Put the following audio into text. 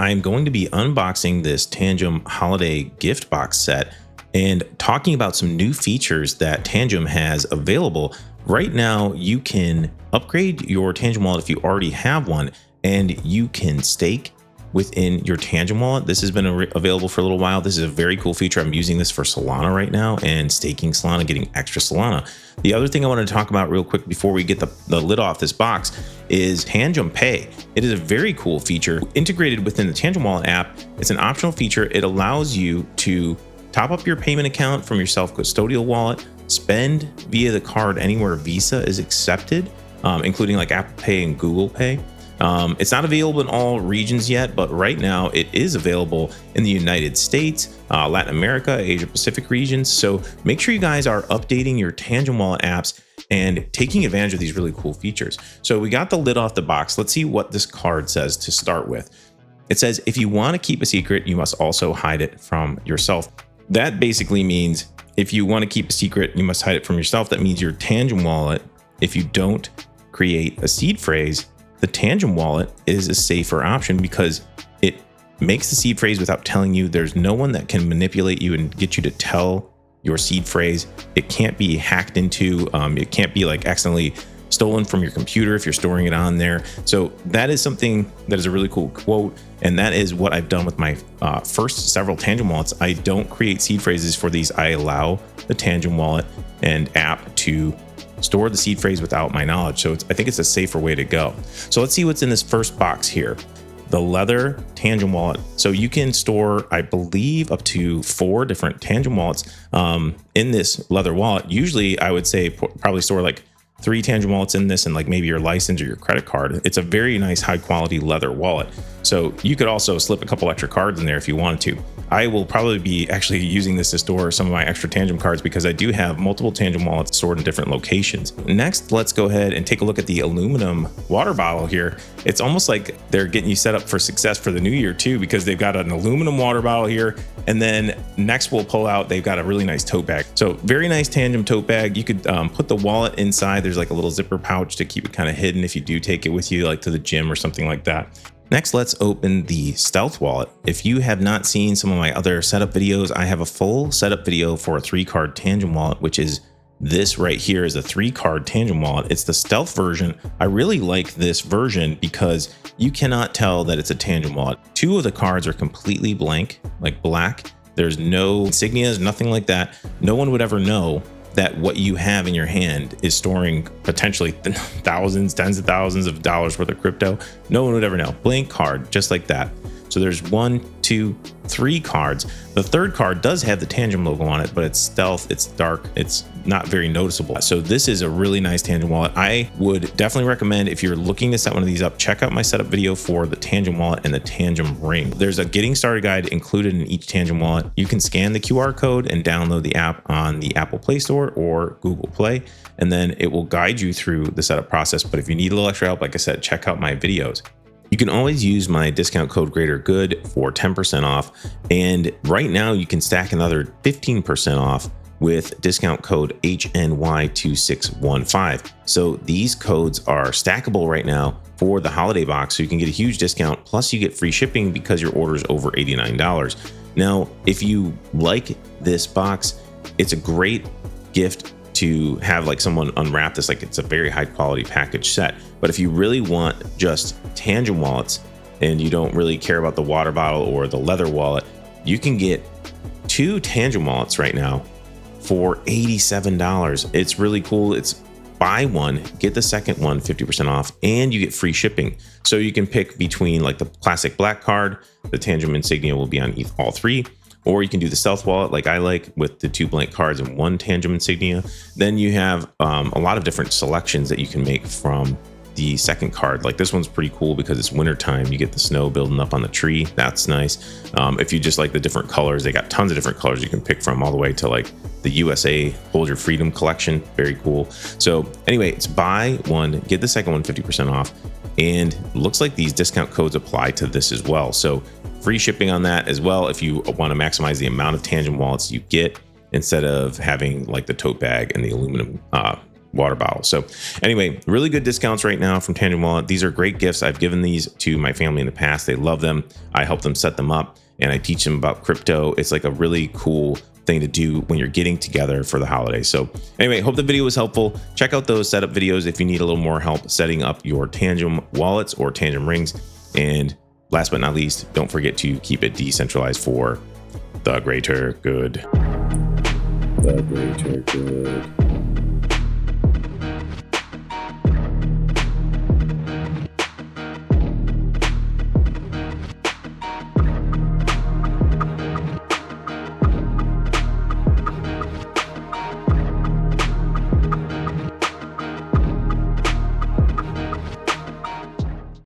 I'm going to be unboxing this Tangem holiday gift box set and talking about some new features that Tangem has available. Right now, you can upgrade your Tangem wallet if you already have one, and you can stake within your Tangem wallet. This has been available for a little while. This is a very cool feature. I'm using this for Solana right now and staking Solana, getting extra Solana. The other thing I want to talk about real quick before we get the lid off this box is Tangem Pay. It is a very cool feature integrated within the Tangem Wallet app. It's an optional feature. It allows you to top up your payment account from your self-custodial wallet, spend via the card anywhere Visa is accepted, including like Apple Pay and Google Pay. It's not available in all regions yet, but right now it is available in the United States, Latin America, Asia Pacific regions. So make sure you guys are updating your Tangem Wallet apps and taking advantage of these really cool features. So we got the lid off the box. Let's see what this card says to start with. It says, if you want to keep a secret, you must also hide it from yourself. That basically means if you want to keep a secret, you must hide it from yourself. That means your Tangem Wallet, if you don't create a seed phrase, the Tangem Wallet is a safer option because it makes the seed phrase without telling you. There's no one that can manipulate you and get you to tell your seed phrase. It can't be hacked into. It can't be like accidentally stolen from your computer if you're storing it on there. So that is something that is a really cool quote. And that is what I've done with my first several Tangem wallets. I don't create seed phrases for these. I allow the Tangem Wallet and app to store the seed phrase without my knowledge. So I think it's a safer way to go. So let's see what's in this first box here. The leather Tangem Wallet. So you can store, I believe, up to 4 different Tangem wallets in this leather wallet. Usually I would say probably store like 3 Tangem wallets in this and like maybe your license or your credit card. It's a very nice high quality leather wallet. So you could also slip a couple extra cards in there if you wanted to. I will probably be actually using this to store some of my extra Tangem cards because I do have multiple Tangem wallets stored in different locations. Next, let's go ahead and take a look at the aluminum water bottle here. It's almost like they're getting you set up for success for the new year too, because they've got an aluminum water bottle here. And then next we'll pull out, they've got a really nice tote bag. So very nice Tangem tote bag. You could put the wallet inside. There's like a little zipper pouch to keep it kind of hidden if you do take it with you, like to the gym or something like that. Next, let's open the Stealth wallet. If you have not seen some of my other setup videos, I have a full setup video for a 3-card Tangem wallet, which is this right here is a 3-card Tangem wallet. It's the Stealth version. I really like this version because you cannot tell that it's a Tangem wallet. 2 of the cards are completely blank, like black. There's no insignias, nothing like that. No one would ever know that what you have in your hand is storing potentially thousands, tens of thousands of dollars worth of crypto. No one would ever know. Blank card, just like that. So there's 1, 2, 3 cards. The 3rd card does have the Tangem logo on it, but it's stealth, it's dark, it's not very noticeable. So this is a really nice Tangem wallet. I would definitely recommend, if you're looking to set one of these up, check out my setup video for the Tangem wallet and the Tangem ring. There's a getting started guide included in each Tangem wallet. You can scan the QR code and download the app on the Apple Play Store or Google Play, and then it will guide you through the setup process. But if you need a little extra help, like I said, check out my videos. You can always use my discount code GreaterGood for 10% off. And right now you can stack another 15% off with discount code HNY2615. So these codes are stackable right now for the holiday box. So you can get a huge discount. Plus you get free shipping because your order is over $89. Now, if you like this box, it's a great gift to have like someone unwrap this, like it's a very high quality package set. But if you really want just Tangem wallets and you don't really care about the water bottle or the leather wallet, you can get 2 Tangem wallets right now for $87. It's really cool. It's buy one, get the second one 50% off, and you get free shipping. So you can pick between like the classic black card, the Tangem insignia will be on all 3. Or you can do the Stealth wallet like I like with the 2 blank cards and 1 Tangem insignia. Then you have a lot of different selections that you can make from the second card. Like this one's pretty cool because it's wintertime. You get the snow building up on the tree. That's nice. If you just like the different colors, they got tons of different colors you can pick from, all the way to like the USA Hold Your Freedom collection. Very cool. So anyway, it's buy one, get the second one 50% off. And looks like these discount codes apply to this as well. So free shipping on that as well if you want to maximize the amount of Tangem wallets you get instead of having like the tote bag and the aluminum water bottle. So anyway, really good discounts right now from Tangem Wallet. These are great gifts. I've given these to my family in the past. They love them. I help them set them up and I teach them about crypto. It's like a really cool thing to do when you're getting together for the holidays. So anyway, hope the video was helpful. Check out those setup videos if you need a little more help setting up your Tangem wallets or Tangem rings. And last but not least, don't forget to keep it decentralized for the greater good. The greater good.